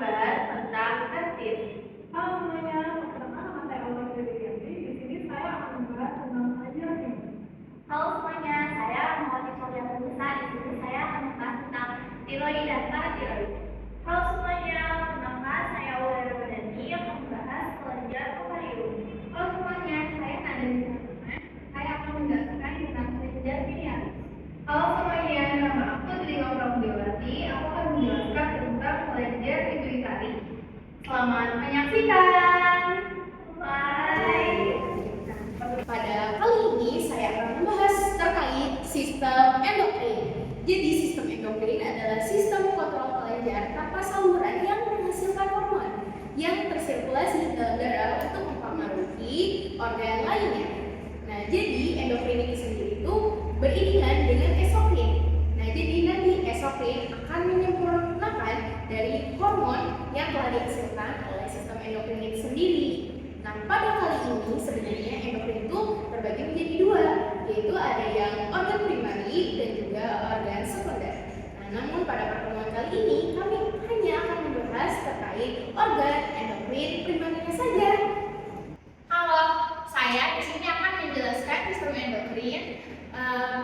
membahas tentang testis. Halo semuanya, perkenalkan nama saya Alma Dewianti. Di sini saya akan membahas tentang pelajaran ini. Halo semuanya, saya Muhammad Surya Musa. Di sini saya akan membahas tentang tiroid dan paratiroid. Halo semuanya, perkenalkan saya Aura Ramadhani yang akan membahas kelenjar ovarium. Halo semuanya, saya Nada Nisarman. Saya akan menjelaskan tentang kelenjar pinealis. Halo semuanya, nama aku Delima Pramudewati. Aku akan menjelaskan tentang kelenjar pituitari. Selamat menyaksikan. Bye. Pada kali ini saya akan membahas terkait sistem endokrin. Jadi sistem endokrin adalah sistem kontrol kelenjar tanpa saluran yang menghasilkan hormon yang tersirkulasi dalam darah untuk mempengaruhi organ lainnya. Nah, jadi endokrin ini sendiri itu beriringan dengan esokrin. Nah, jadi nanti esokrin akan menyempurnakan dari hormon yang telah dihasilkan oleh sistem endokrin itu sendiri. Nah, pada kali ini sebenarnya endokrin itu terbagi menjadi dua, yaitu ada yang organ primari dan juga organ sekunder. Nah, namun pada pertemuan kali ini kami hanya akan membahas terkait organ endokrin primarinya saja. Halo, saya di sini akan menjelaskan sistem endokrin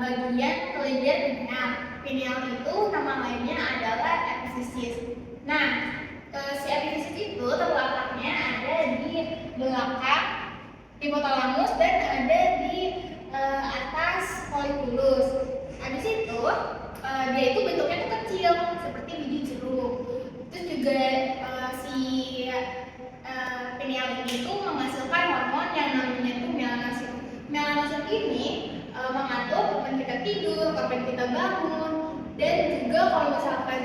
bagian kelenjar pineal. Pineal itu nama lainnya adalah epifisis. Nah, si epifisis itu terletaknya ada di belakang hipotalamus dan ada di atas folikulus. Habis itu dia itu bentuknya tuh kecil seperti biji jeruk. Terus juga si pineal ini tuh menghasilkan hormon yang namanya tuh melanosin. Melanosin ini mengatur kapan kita tidur, kapan kita bangun, dan juga kalau misalkan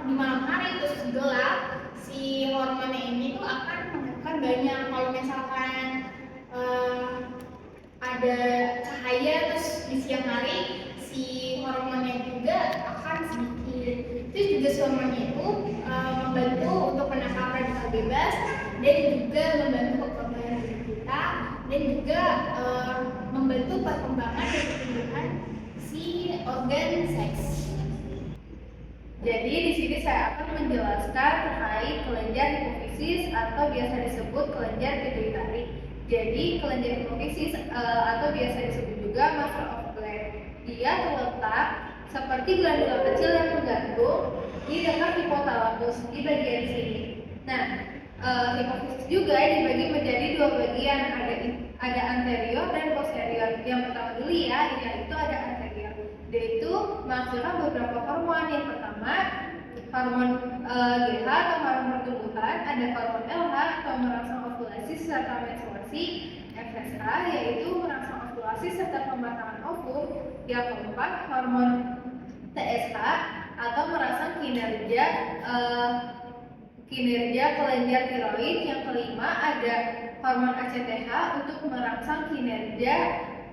di malam hari terus gelap, si hormonnya ini tuh akan menghasilkan banyak. Kalau misalkan ada cahaya terus di siang hari, si hormonnya juga akan sedikit. Terus juga si hormonnya itu membantu untuk menangkap radikal bebas dan juga membantu perkembangan tubuh kita dan juga membantu perkembangan dan pertumbuhan si organ seks. Jadi di sini saya akan menjelaskan terkait kelenjar hipofisis atau biasa disebut kelenjar pituitari. Jadi kelenjar hipofisis atau biasa disebut juga master of gland. Dia terletak seperti glandula kecil yang menggantung di dekat hipotalamus di bagian sini. Nah, hipofisis juga dibagi menjadi dua bagian, ada anterior dan posterior. Yang pertama dulu ya, yaitu ada anterior. Dia itu menghasilkan beberapa hormon. Yang pertama hormon GH atau hormon pertumbuhan, ada hormon LH atau merangsang ovulasi serta menstruasi, FSH yaitu merangsang ovulasi serta pematangan ovum. Yang keempat hormon TSH atau merangsang kinerja kelenjar tiroid. Yang kelima ada hormon ACTH untuk merangsang kinerja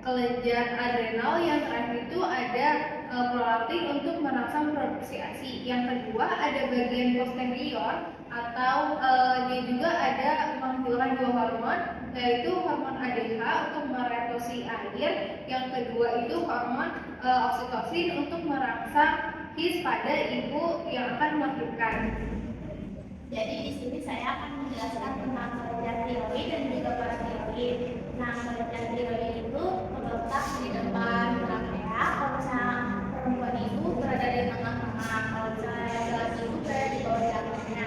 kelenjar adrenal. Yang terakhir itu ada prolaktin untuk merangsang produksi ASI. Yang kedua ada bagian posterior atau dia juga ada menghasilkan dua hormon, yaitu hormon ADH untuk mereduksi air. Yang kedua itu hormon oksitosin untuk merangsang his pada ibu yang akan melahirkan. Jadi di sini saya akan menjelaskan tentang kelenjar tiroid dan juga paratiroid. Nah, kelenjar tiroid itu terletak di depan trakea. Kalau misalnya perempuan itu berada di tengah-tengah, kalau misalnya laki-laki itu berada di bawah jantungnya.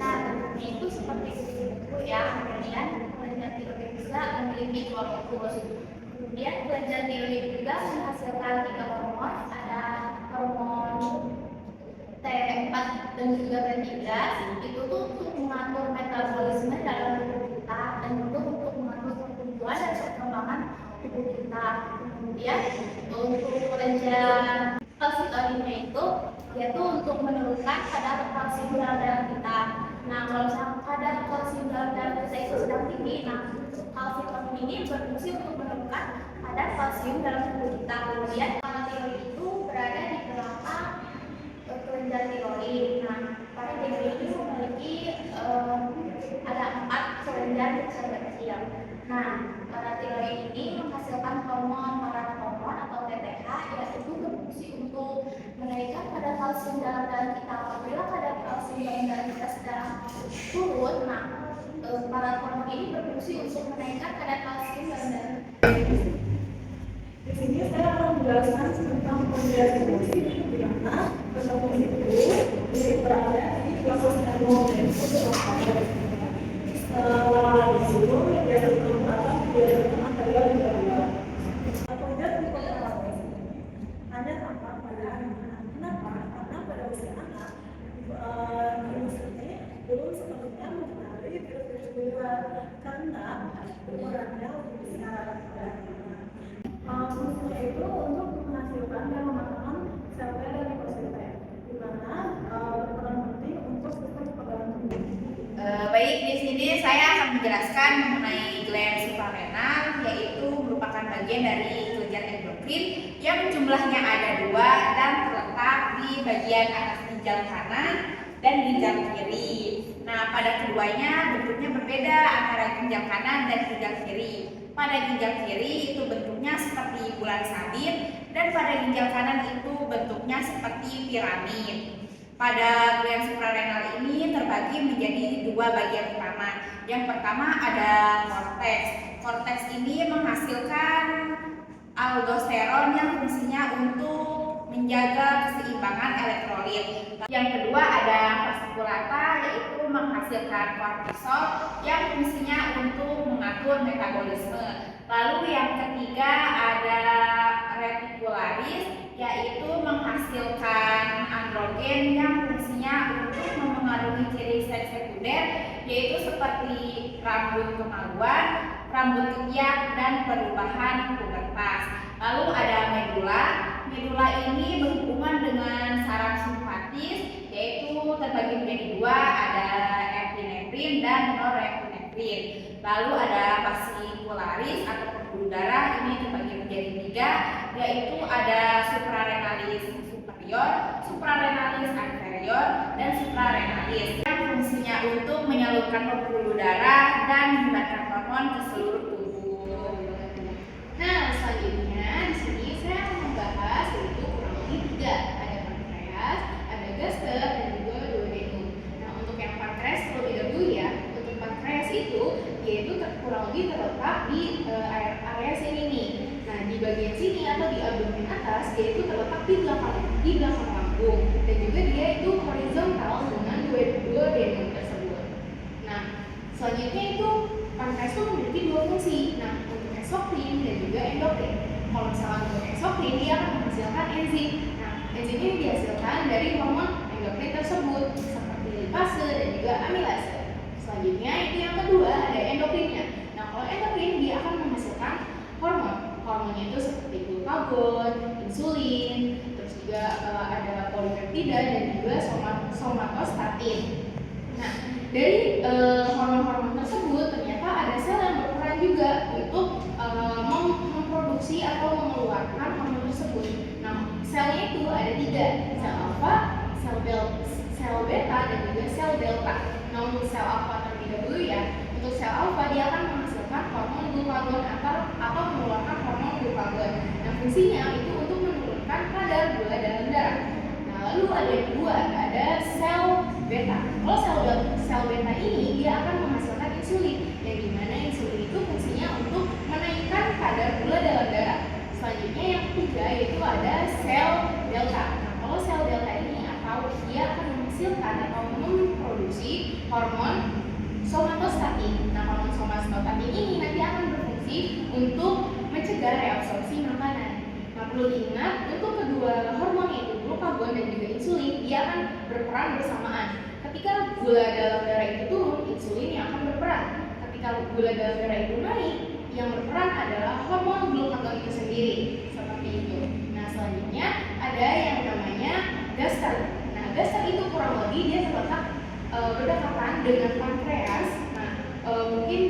Nah, bentuknya itu seperti kuku ya. Kemudian kelenjar tiroid juga memiliki folikulus. Kemudian kelenjar tiroid juga menghasilkan 3 hormon, ada hormon T4 dan juga T3. Itu tuh untuk mengatur metabolisme dalam tubuh kita dan untuk mengatur pertumbuhan dan perkembangan tubuh kita. Kemudian untuk kelenjar kalsitoninnya itu yaitu untuk menurunkan kadar kalsium dalam darah kita. Nah, kalau misalnya kadar kalsium dalam darah kita itu sedang tinggi, nah kalsitonin ini berfungsi untuk menurunkan kadar kalsium dalam tubuh kita. Kemudian paratiroid itu berada di belakang kelenjar tiroid. Nah, pada tiroid ini memiliki ada 4 kelenjar kecil-kecil. Nah, paratiroid ini menghasilkan hormon parathormon atau TTH, yaitu berfungsi untuk menaikkan kadar kalsium dalam darah kita. Apabila kadar kalsium dalam darah kita sedang Nah, para hormon ini berfungsi untuk menaikkan kadar kalsium dalam darah. Di sini saya akan menjelaskan tentang kelenjar hipofisis di mana pusat itu berada di proses endokrin. Setelah itu dia berkembang material di dalam. Kelenjar hipofisis hanya tampak pada anak-anak. Kenapa? Karena pada usia anak virus ini belum sepenuhnya mempengaruhi virus-virus di luar karena ukurannya lebih besar pada anak. Fungsinya itu untuk menghasilkan dan mematangkan sel-sel dari leukosit, di mana berperan penting untuk sistem kekebalan tubuh. Baik, di sini saya akan menjelaskan mengenai gland suprarenal, yaitu merupakan bagian dari kelenjar endokrin yang jumlahnya ada 2 dan terletak di bagian atas ginjal kanan dan ginjal kiri. Nah, pada keduanya bentuknya berbeda antara ginjal kanan dan ginjal kiri. Pada ginjal kiri itu bentuknya seperti bulan sabit dan pada ginjal kanan itu bentuknya seperti piramid. Pada gland suprarenal ini terbagi menjadi 2 bagian utama. Yang pertama ada korteks. Korteks ini menghasilkan aldosteron yang fungsinya untuk menjaga keseimbangan elektrolit. Yang kedua ada fasciculata, yaitu menghasilkan kortisol yang fungsinya untuk mengatur metabolisme. Lalu yang ketiga ada reticularis, yaitu menghasilkan androgen yang fungsinya untuk memengaruhi ciri seks sekunder, yaitu seperti rambut kemaluan, rambut ketiak, dan perubahan pubertas. Lalu ada medula. Medula ini berhubungan dengan saraf simpatis, yaitu terbagi menjadi 2, ada epinefrin dan norepinefrin. Lalu ada fascicularis atau pembuluh darah, ini terbagi menjadi 3, yaitu ada suprarenalis superior, suprarenalis inferior, dan suprarenalis yang fungsinya untuk menyalurkan pembuluh darah dan menyebarkan hormon ke seluruh tubuh. Nah, selanjutnya di sini saya akan membahas yaitu kurang lebih 3. Ada pankreas, ada gaster, dan juga duodenum. Nah, untuk yang pankreas terlebih dahulu ya. Untuk pankreas itu yaitu kurang lebih terletak di area sini nih. Nah, di bagian sini atau di abdomen atas yaitu terletak di belakang lambung, dan juga dia itu horizontal dengan duodenum tersebut. Nah, selanjutnya itu pankreas itu memiliki 2 fungsi. Nah, untuk eksokrin dan juga endokrin. Kalau misalnya untuk eksokrin, dia akan menghasilkan enzim. Nah, enzim ini dihasilkan dari hormon endokrin tersebut seperti lipase dan juga amilase. Selanjutnya itu yang kedua ada endokrinnya. Nah, kalau endokrin dia akan menghasilkan hormon. Hormonnya itu seperti glukagon, insulin, terus juga ada polipeptida dan juga somatostatin. Nah, dari hormon-hormon tersebut ternyata ada sel yang berperan juga untuk memproduksi atau mengeluarkan hormon tersebut. Nah, selnya itu ada 3, sel alfa, sel beta, dan juga sel delta. Nah, untuk sel alfa terlebih dahulu ya. Untuk sel alfa dia akan menghasilkan hormon glukagon atau mengeluarkan hormon glukagon. Nah, fungsinya itu untuk menurunkan kadar gula dalam darah. Nah, lalu ada yang kedua, ada sel beta. Kalau sel beta ini dia akan menghasilkan insulin, yang dimana insulin itu fungsinya untuk menaikkan kadar gula dalam darah. Selanjutnya yang ketiga yaitu ada sel delta. Nah, kalau sel delta ini atau dia akan menghasilkan atau memproduksi hormon somatostatin. Nah, hormon somatostatin ini nanti akan berfungsi untuk mencegah reabsorpsi makanan. Nah, perlu diingat untuk kedua hormon yaitu glukagon dan juga insulin dia akan berperan bersamaan. Ketika gula dalam darah itu turun, insulin yang akan berperan. Ketika gula dalam darah itu naik, yang berperan adalah hormon glukagon itu sendiri. Seperti itu. Nah, selanjutnya ada yang namanya gaster. Nah, gaster itu kurang lebih dia terletak berdekatan dengan pankreas. Nah, mungkin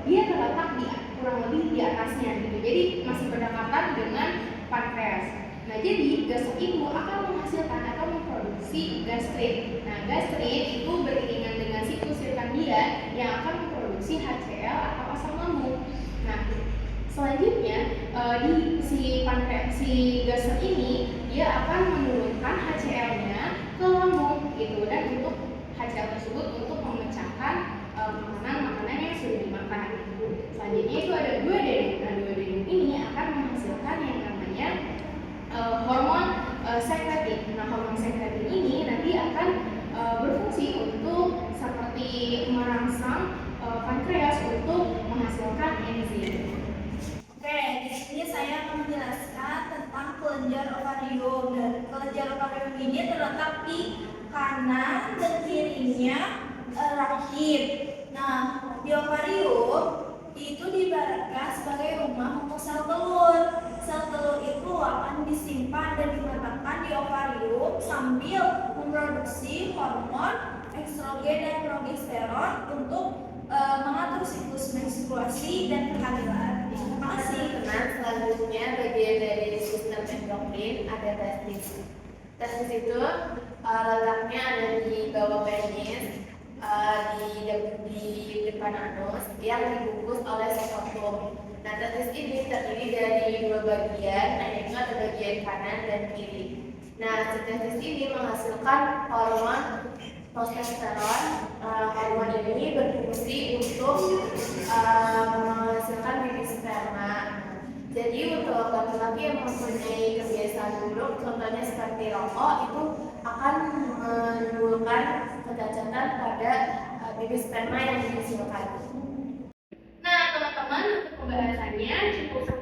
dia terletak di kurang lebih di atasnya gitu. Jadi masih berdekatan dengan pankreas. Nah, jadi gaster itu akan menghasilkan atau memproduksi gastrit. Nah, gastrit itu beriringan dengan siklus sirkadian yang akan memproduksi HCl atau asam lambung. Nah, selanjutnya si gaster ini dia akan menurunkan HCl-nya ke lambung gitu, dan untuk HCl tersebut untuk memecahkan kanan dan kirinya rahim. Nah, di ovarium itu diibaratkan sebagai rumah untuk sel telur. Sel telur itu akan disimpan dan diletakkan di ovarium sambil memproduksi hormon estrogen dan progesteron untuk mengatur siklus menstruasi dan kehamilan. Terima kasih. Teman-teman, selanjutnya bagian dari sistem endokrin ada testis. Testis itu letaknya ada di bawah penis, di depan anus yang dibungkus oleh sekretum. Nah, testis ini terdiri dari dua bagian, yaitu ada bagian kanan dan kiri. Nah, si testis ini menghasilkan hormon testosteron. Hormon ini berfungsi untuk menghasilkan bibit sperma. Jadi untuk laki-laki yang mempunyai kebiasaan buruk, contohnya seperti rokok, itu akan menimbulkan kecacatan pada bibit sperma yang dihasilkan. Nah, teman-teman, untuk pembahasannya cukup